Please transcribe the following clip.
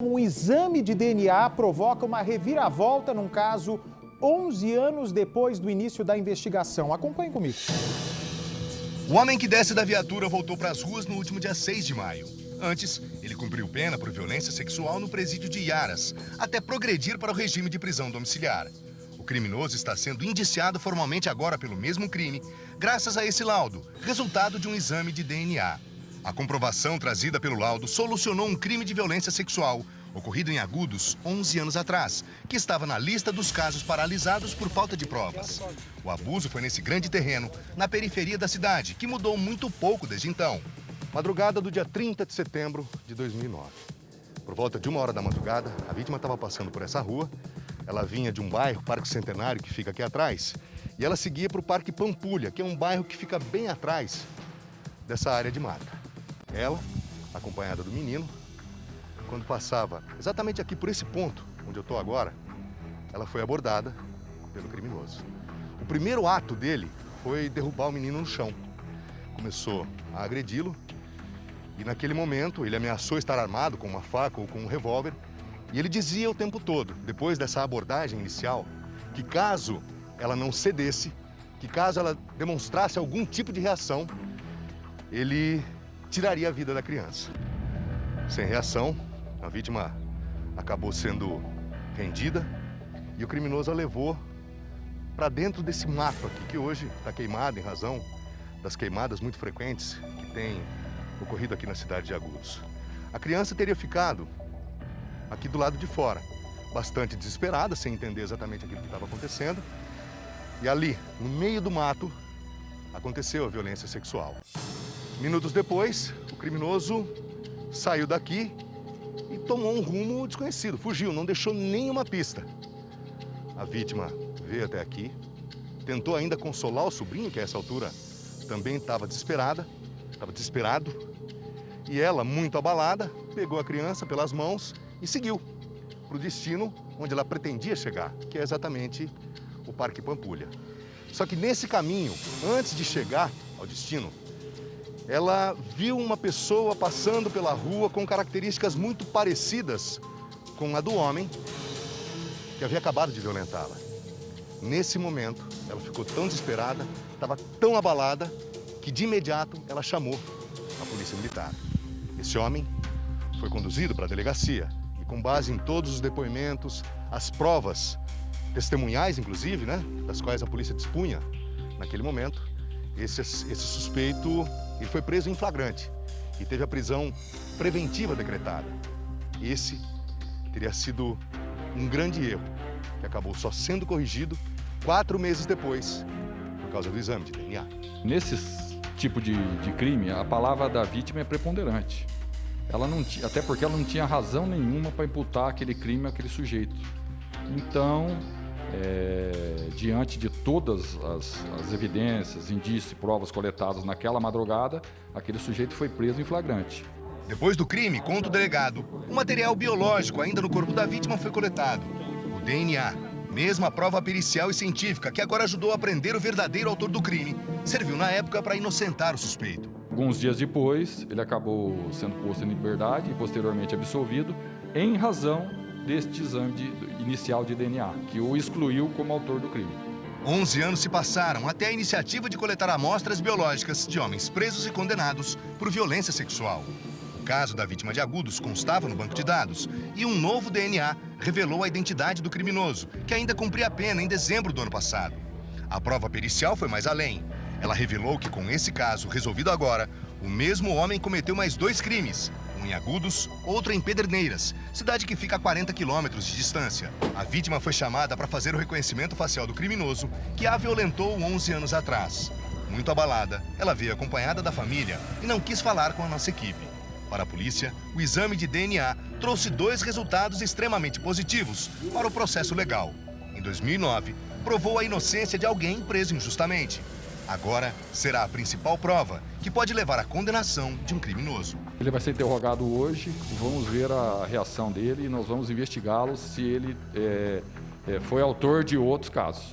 Um exame de DNA provoca uma reviravolta num caso 11 anos depois do início da investigação. Acompanhe comigo. O homem que desce da viatura voltou para as ruas no último dia 6 de maio. Antes, ele cumpriu pena por violência sexual no presídio de Iaras, até progredir para o regime de prisão domiciliar. O criminoso está sendo indiciado formalmente agora pelo mesmo crime, graças a esse laudo, resultado de um exame de DNA. A comprovação trazida pelo laudo solucionou um crime de violência sexual ocorrido em Agudos 11 anos atrás, que estava na lista dos casos paralisados por falta de provas. O abuso foi nesse grande terreno, na periferia da cidade, que mudou muito pouco desde então. Madrugada do dia 30 de setembro de 2009. Por volta de 1h da madrugada, a vítima estava passando por essa rua. Ela vinha de um bairro, Parque Centenário, que fica aqui atrás, e ela seguia para o Parque Pampulha, que é um bairro que fica bem atrás dessa área de mata. Ela, acompanhada do menino, quando passava exatamente aqui por esse ponto onde eu estou agora, ela foi abordada pelo criminoso. O primeiro ato dele foi derrubar o menino no chão. Começou a agredi-lo e naquele momento ele ameaçou estar armado com uma faca ou com um revólver e ele dizia o tempo todo, depois dessa abordagem inicial, que caso ela não cedesse, que caso ela demonstrasse algum tipo de reação, ele tiraria a vida da criança. Sem reação, a vítima acabou sendo rendida e o criminoso a levou para dentro desse mato aqui, que hoje está queimado em razão das queimadas muito frequentes que tem ocorrido aqui na cidade de Agudos. A criança teria ficado aqui do lado de fora, bastante desesperada, sem entender exatamente aquilo que estava acontecendo. E ali, no meio do mato, aconteceu a violência sexual. Minutos depois, o criminoso saiu daqui e tomou um rumo desconhecido, fugiu, não deixou nenhuma pista. A vítima veio até aqui, tentou ainda consolar o sobrinho, que a essa altura também estava desesperado, e ela, muito abalada, pegou a criança pelas mãos e seguiu para o destino onde ela pretendia chegar, que é exatamente o Parque Pampulha. Só que nesse caminho, antes de chegar ao destino, ela viu uma pessoa passando pela rua com características muito parecidas com a do homem que havia acabado de violentá-la. Nesse momento, ela ficou tão desesperada, estava tão abalada, que de imediato ela chamou a polícia militar. Esse homem foi conduzido para a delegacia e, com base em todos os depoimentos, as provas testemunhais, inclusive, das quais a polícia dispunha naquele momento, esse suspeito ele foi preso em flagrante e teve a prisão preventiva decretada. Esse teria sido um grande erro, que acabou só sendo corrigido 4 meses depois, por causa do exame de DNA. Nesse tipo de crime, a palavra da vítima é preponderante. Ela não até porque ela não tinha razão nenhuma para imputar aquele crime àquele sujeito. Então, diante de todas as evidências, indícios e provas coletadas naquela madrugada, aquele sujeito foi preso em flagrante. Depois do crime, conta o delegado, o material biológico ainda no corpo da vítima foi coletado. O DNA, mesma prova pericial e científica que agora ajudou a prender o verdadeiro autor do crime, serviu na época para inocentar o suspeito. Alguns dias depois, ele acabou sendo posto em liberdade e posteriormente absolvido em razão deste exame inicial de DNA, que o excluiu como autor do crime. 11 anos se passaram até a iniciativa de coletar amostras biológicas de homens presos e condenados por violência sexual. O caso da vítima de Agudos constava no banco de dados e um novo DNA revelou a identidade do criminoso, que ainda cumpria a pena em dezembro do ano passado. A prova pericial foi mais além. Ela revelou que, com esse caso resolvido agora, o mesmo homem cometeu mais 2 crimes, um em Agudos, outro em Pederneiras, cidade que fica a 40 quilômetros de distância. A vítima foi chamada para fazer o reconhecimento facial do criminoso, que a violentou 11 anos atrás. Muito abalada, ela veio acompanhada da família e não quis falar com a nossa equipe. Para a polícia, o exame de DNA trouxe 2 resultados extremamente positivos para o processo legal. Em 2009, provou a inocência de alguém preso injustamente. Agora será a principal prova que pode levar à condenação de um criminoso. Ele vai ser interrogado hoje, vamos ver a reação dele e nós vamos investigá-lo se ele foi autor de outros casos.